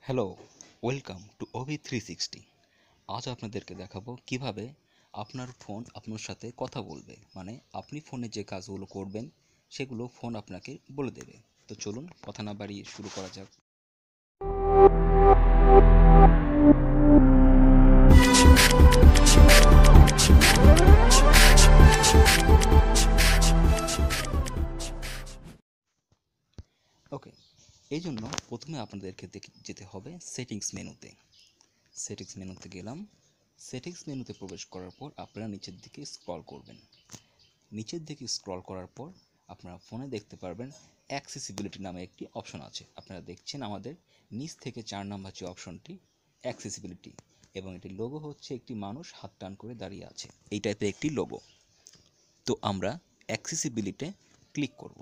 Hello, welcome to ওভি 360। আজ আপনাদেরকে দেখাবো কিভাবে আপনার ফোন আপনার সাথে কথা বলবে, মানে আপনি ফোনে যে কাজগুলো করবেন সেগুলো ফোন আপনাকে বলে দেবে। তো চলুন কথা না বাড়িয়ে শুরু করা যাক। ওকে, এই জন্য প্রথমে আপনাদেরকে যেতে হবে সেটিংস মেনুতে গেলাম। সেটিংস মেনুতে প্রবেশ করার পর আপনারা নিচের দিকে স্ক্রল করবেন। নিচের দিকে স্ক্রল করার পর আপনারা ফোনে দেখতে পারবেন অ্যাক্সেসিবিলিটি নামে একটি অপশন আছে। আপনারা দেখছেন আমাদের নিচ থেকে 4 নাম্বার যে অপশনটি অ্যাক্সেসিবিলিটি, এবং এটির লোগো হচ্ছে একটি মানুষ হাত টান করে দাঁড়িয়ে আছে, এই টাইপের একটি লোগো। তো আমরা অ্যাক্সেসিবিলিটি ক্লিক করব।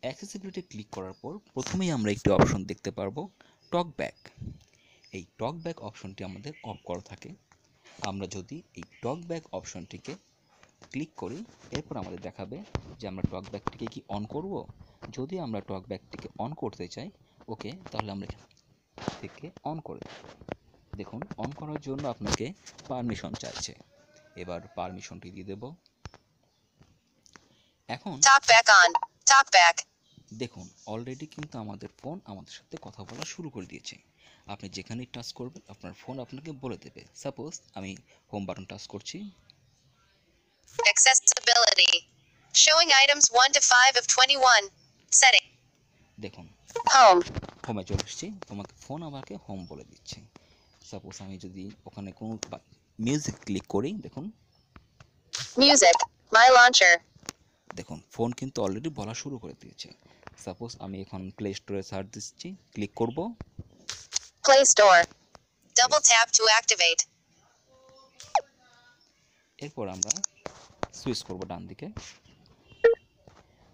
অ্যাক্সেসিবিলিটি ক্লিক করার পর প্রথমেই আমরা একটি অপশন দেখতে পারবো টকব্যাক। এই টকব্যাক অপশনটি আমাদের অফ করা থাকে। আমরা যদি এই টকব্যাক অপশনটিকে ক্লিক করি, এরপর আমাদের দেখাবে যে আমরা টকব্যাকটিকে কি অন করব। যদি আমরা টকব্যাকটিকে অন করতে চাই, ওকে, তাহলে আমরা এখান থেকে অন করে দেব। দেখুন, অন করার জন্য আপনাকে পারমিশন চাইছে। এবার পারমিশনটি দিয়ে দেব। এখন টকব্যাক দেখুন, অলরেডি কিন্তু আমাদের ফোন আমাদের সাথে কথা বলা শুরু করে দিয়েছে। আপনি যেখানেই টাচ করবেন আপনার ফোন আপনাকে বলে দেবে। সাপোজ আমি হোম বাটন টাচ করছি। Accessibility. Showing items 1 to 5 of 21. Setting. দেখুন, Home. হোমে চলে এসেছি, তোমাকে ফোন আমাকে হোম বলে দিচ্ছে। সাপোজ আমি যদি ওখানে কোনো মিউজিক ক্লিক করি, দেখুন Music. My launcher. দেখুন ফোন কিন্তু অলরেডি বলা শুরু করে দিয়েছে। সাপোজ আমি এখন প্লে স্টোরে সার্চ দিচ্ছি, ক্লিক করব। Play Store. Double tap to activate. এরপর আমরা সুইচ করব ডান দিকে।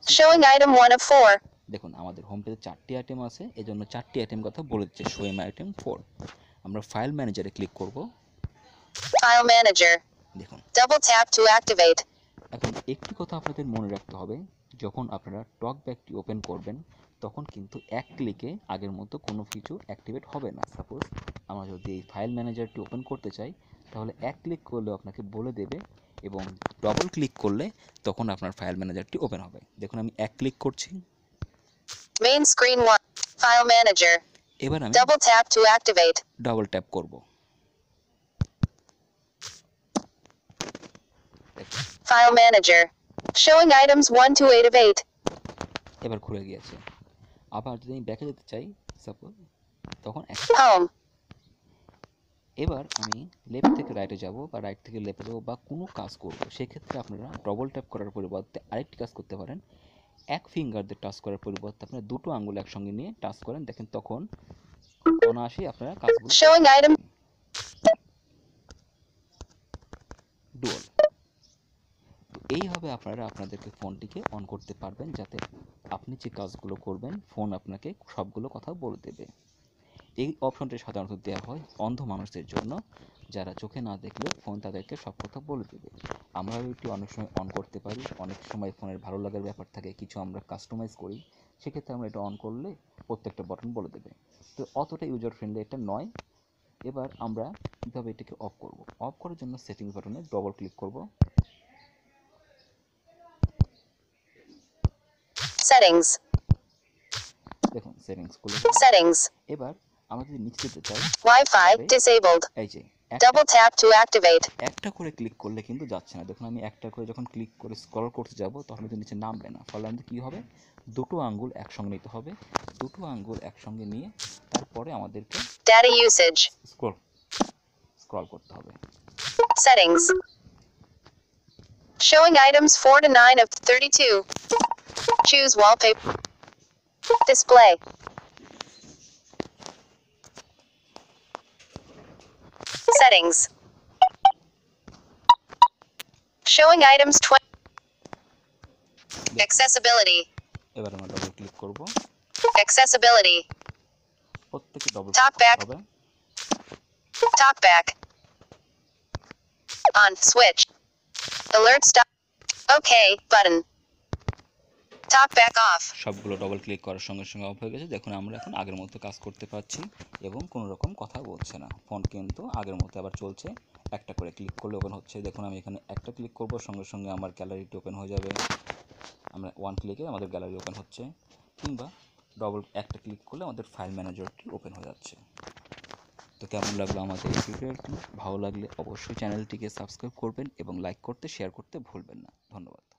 Showing item 1 of 4. দেখুন আমাদের হোম পেজে 4টি আইটেম আছে, এজন্য 4টি আইটেম কথা বলে দিচ্ছে, শোয়িং আইটেম 4। আমরা ফাইল ম্যানেজারে ক্লিক করব। File Manager. দেখুন, Double tap to activate. এখন একটি কথা আপনাদের মনে রাখতে হবে, যখন আপনারা টকব্যাকটি ওপেন করবেন তখন কিন্তু এক ক্লিকে আগের মতো কোনো কিছু অ্যাক্টিভেট হবে না। সাপোজ আমরা যদি এই ফাইল ম্যানেজারটি ওপেন করতে চাই, তাহলে এক ক্লিক করলেও আপনাকে বলে দেবে, এবং ডবল ক্লিক করলে তখন আপনার ফাইল ম্যানেজারটি ওপেন হবে। দেখুন আমি এক ক্লিক করছি। Main screen 1. File Manager. এবার আমি Double tap to activate. Double tap করব। File Manager. Showing items 1 to 8 of 8. এবার খুলে গিয়েছে। আবার যদি আমি ব্যাকে যেতে চাই, সাপোজ তখন Home. এবার আমি লেফট থেকে রাইটে যাব বা রাইট থেকে লেফটে যাব বা কোনো কাজ করব, সেক্ষেত্রে আপনারা ডবল ট্যাপ করার পরিবর্তে আরেকটি কাজ করতে পারেন। এক ফিঙ্গার দিয়ে টাচ করার পরিবর্তে আপনারা দুটো আঙ্গুল একসঙ্গে নিয়ে টাচ করেন, দেখেন তখন অনায়াসেই আপনারা কাজগুলো Showing item. ডুয়াল। এইভাবে আপনারা আপনাদেরকে ফোনটিকে অন করতে পারবেন, যাতে আপনি যে কাজগুলো করবেন ফোন আপনাকে সবগুলো কথা বলে দেবে। এই অপশনটি সাধারণত দেওয়া হয় অন্ধ মানুষদের জন্য, যারা চোখে না দেখলেও ফোন তাদেরকে সব কথা বলে দেবে। আমরাও এটি অনেক সময় অন করতে পারি, অনেক সময় ফোনের ভালো লাগার ব্যাপার থাকে, কিছু আমরা কাস্টমাইজ করি, সেক্ষেত্রে আমরা এটা অন করলে প্রত্যেকটা বাটন বলে দেবে। তো অতটা ইউজার ফ্রেন্ডলি এটা নয়। এবার আমরা কীভাবে এটাকে অফ করব, অফ করার জন্য সেটিংস বাটনে ডবল ক্লিক করব। Settings. দেখুন সেটিংস খুলে Settings. এবার আমরা যদি নিচে যেতে চাই, Wi-Fi disabled. এই যে Double tap to activate. একটা করে ক্লিক করলে কিন্তু যাচ্ছে না। দেখুন আমি একটা করে যখন ক্লিক করে স্ক্রল করতে যাব তখন কিন্তু নিচে নামবে না। ফলে আমাদের কী হবে, দুটো আঙ্গুল একসঙ্গে নিতে হবে। দুটো আঙ্গুল একসঙ্গে নিয়ে তারপরে আমাদেরকে Data usage. স্ক্রল করতে হবে। Settings. Showing items 4 to 9 of 32. Choose wallpaper. Display. Settings. Showing items 20. Accessibility. এবার আমরা ডবল ক্লিক করব। Accessibility. প্রত্যেকটা ডবল Talkback. হবে। Talkback. On switch. Alert stop. OK button. Talkback off. সবগুলো ডবল ক্লিক করার সঙ্গে সঙ্গে অফ হয়ে গেছে। দেখুন আমরা এখন আগের মতো কাজ করতে পারছি এবং কোনো রকম কথা বলছে না। ফোন কিন্তু আগের মতো আবার চলছে। একটা করে ক্লিক করলে ওপেন হচ্ছে। দেখুন আমি এখানে একটা ক্লিক করব, সঙ্গে সঙ্গে আমার গ্যালারিটি ওপেন হয়ে যাবে। আমরা ওয়ান ক্লিকে আমাদের গ্যালারি ওপেন হচ্ছে, কিংবা ডবল একটা ক্লিক করলে আমাদের ফাইল ম্যানেজারটি ওপেন হয়ে যাচ্ছে। তো কেমন লাগলো আমাদের এই টিউটোরিয়ালটি? ভালো লাগলে অবশ্যই চ্যানেলটিকে সাবস্ক্রাইব করবেন এবং লাইক করতে, শেয়ার করতে ভুলবেন না। ধন্যবাদ।